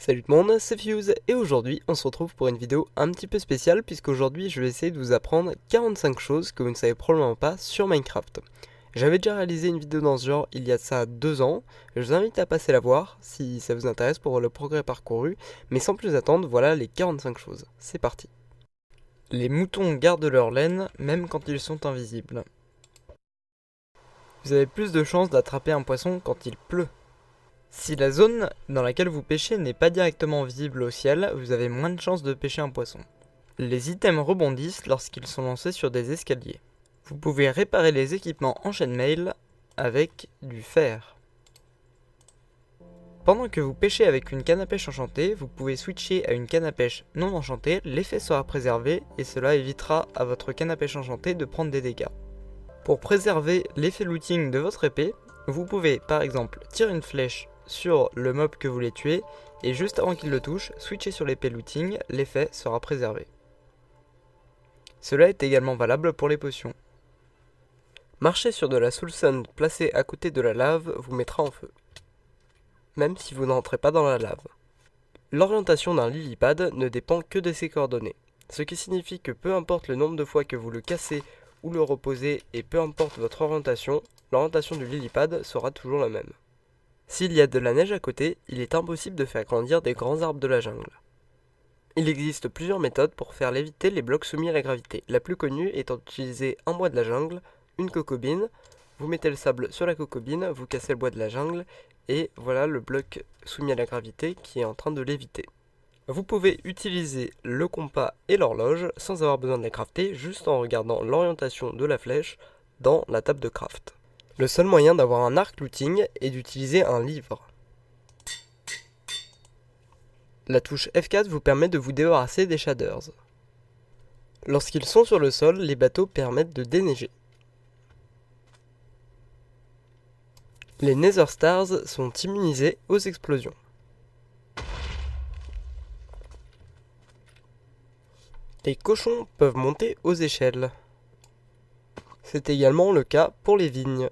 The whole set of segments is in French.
Salut tout le monde, c'est Fuse et aujourd'hui on se retrouve pour une vidéo un petit peu spéciale puisqu'aujourd'hui je vais essayer de vous apprendre 45 choses que vous ne savez probablement pas sur Minecraft. J'avais déjà réalisé une vidéo dans ce genre il y a de ça 2 ans, je vous invite à passer la voir si ça vous intéresse pour le progrès parcouru, mais sans plus attendre, voilà les 45 choses. C'est parti. Les moutons gardent leur laine même quand ils sont invisibles. Vous avez plus de chances d'attraper un poisson quand il pleut. Si la zone dans laquelle vous pêchez n'est pas directement visible au ciel, vous avez moins de chances de pêcher un poisson. Les items rebondissent lorsqu'ils sont lancés sur des escaliers. Vous pouvez réparer les équipements en chaîne-mail avec du fer. Pendant que vous pêchez avec une canne à pêche enchantée, vous pouvez switcher à une canne à pêche non enchantée, l'effet sera préservé et cela évitera à votre canne à pêche enchantée de prendre des dégâts. Pour préserver l'effet looting de votre épée, vous pouvez par exemple tirer une flèche sur le mob que vous voulez tuer et juste avant qu'il le touche, switcher sur l'épée looting, l'effet sera préservé. Cela est également valable pour les potions. Marcher sur de la soul sand placée à côté de la lave vous mettra en feu, même si vous n'entrez pas dans la lave. L'orientation d'un lily-pad ne dépend que de ses coordonnées, ce qui signifie que peu importe le nombre de fois que vous le cassez ou le reposez et peu importe votre orientation, l'orientation du lily-pad sera toujours la même. S'il y a de la neige à côté, il est impossible de faire grandir des grands arbres de la jungle. Il existe plusieurs méthodes pour faire léviter les blocs soumis à la gravité, la plus connue étant d'utiliser un bois de la jungle, une cocobine, vous mettez le sable sur la cocobine, vous cassez le bois de la jungle, et voilà le bloc soumis à la gravité qui est en train de léviter. Vous pouvez utiliser le compas et l'horloge sans avoir besoin de les crafter, juste en regardant l'orientation de la flèche dans la table de craft. Le seul moyen d'avoir un arc looting est d'utiliser un livre. La touche F4 vous permet de vous débarrasser des shaders. Lorsqu'ils sont sur le sol, les bateaux permettent de déneiger. Les Nether Stars sont immunisés aux explosions. Les cochons peuvent monter aux échelles. C'est également le cas pour les vignes.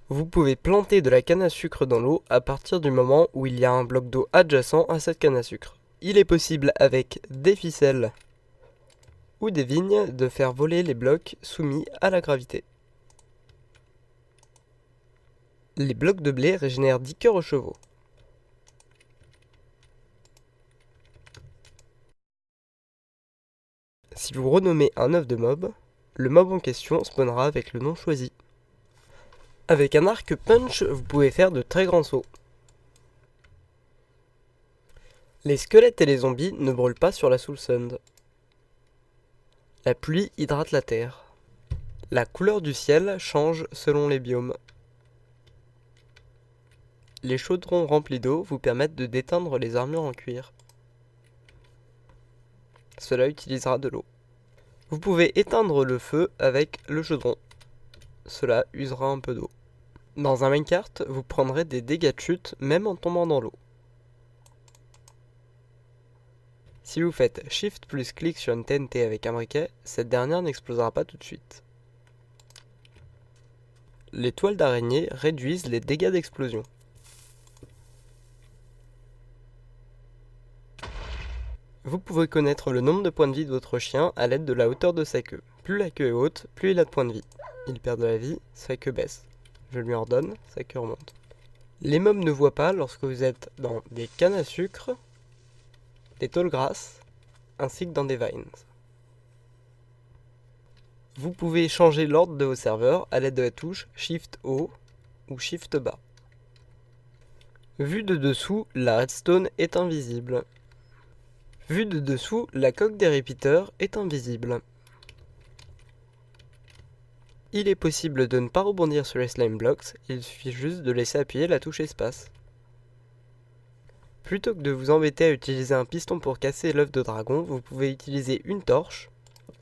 Vous pouvez planter de la canne à sucre dans l'eau à partir du moment où il y a un bloc d'eau adjacent à cette canne à sucre. Il est possible avec des ficelles ou des vignes de faire voler les blocs soumis à la gravité. Les blocs de blé régénèrent 10 cœurs aux chevaux. Si vous renommez un œuf de mob, le mob en question spawnera avec le nom choisi. Avec un arc punch, vous pouvez faire de très grands sauts. Les squelettes et les zombies ne brûlent pas sur la soul sand. La pluie hydrate la terre. La couleur du ciel change selon les biomes. Les chaudrons remplis d'eau vous permettent de déteindre les armures en cuir. Cela utilisera de l'eau. Vous pouvez éteindre le feu avec le chaudron. Cela usera un peu d'eau. Dans un minecart, vous prendrez des dégâts de chute même en tombant dans l'eau. Si vous faites Shift plus clic sur une TNT avec un briquet, cette dernière n'explosera pas tout de suite. Les toiles d'araignée réduisent les dégâts d'explosion. Vous pouvez connaître le nombre de points de vie de votre chien à l'aide de la hauteur de sa queue. Plus la queue est haute, plus il a de points de vie. Il perd de la vie, sa queue baisse. Je lui en donne, sa queue remonte. Les mobs ne voient pas lorsque vous êtes dans des cannes à sucre, des tall grass, ainsi que dans des vines. Vous pouvez changer l'ordre de vos serveurs à l'aide de la touche Shift haut ou Shift bas. Vu de dessous, la redstone est invisible. Vu de dessous, la coque des repeaters est invisible. Il est possible de ne pas rebondir sur les slime blocks, il suffit juste de laisser appuyer la touche espace. Plutôt que de vous embêter à utiliser un piston pour casser l'œuf de dragon, vous pouvez utiliser une torche,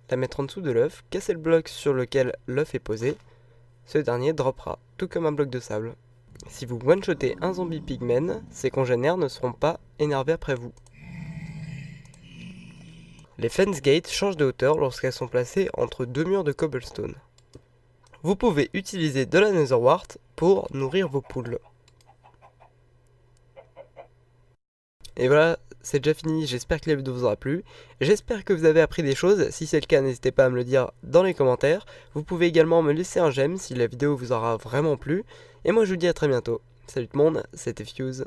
la mettre en dessous de l'œuf, casser le bloc sur lequel l'œuf est posé, ce dernier droppera, tout comme un bloc de sable. Si vous one-shotez un zombie pigman, ses congénères ne seront pas énervés après vous. Les fence gates changent de hauteur lorsqu'elles sont placées entre deux murs de cobblestone. Vous pouvez utiliser de la netherwart pour nourrir vos poules. Et voilà, c'est déjà fini, j'espère que la vidéo vous aura plu. J'espère que vous avez appris des choses, si c'est le cas n'hésitez pas à me le dire dans les commentaires. Vous pouvez également me laisser un j'aime si la vidéo vous aura vraiment plu. Et moi je vous dis à très bientôt. Salut tout le monde, c'était Fuse.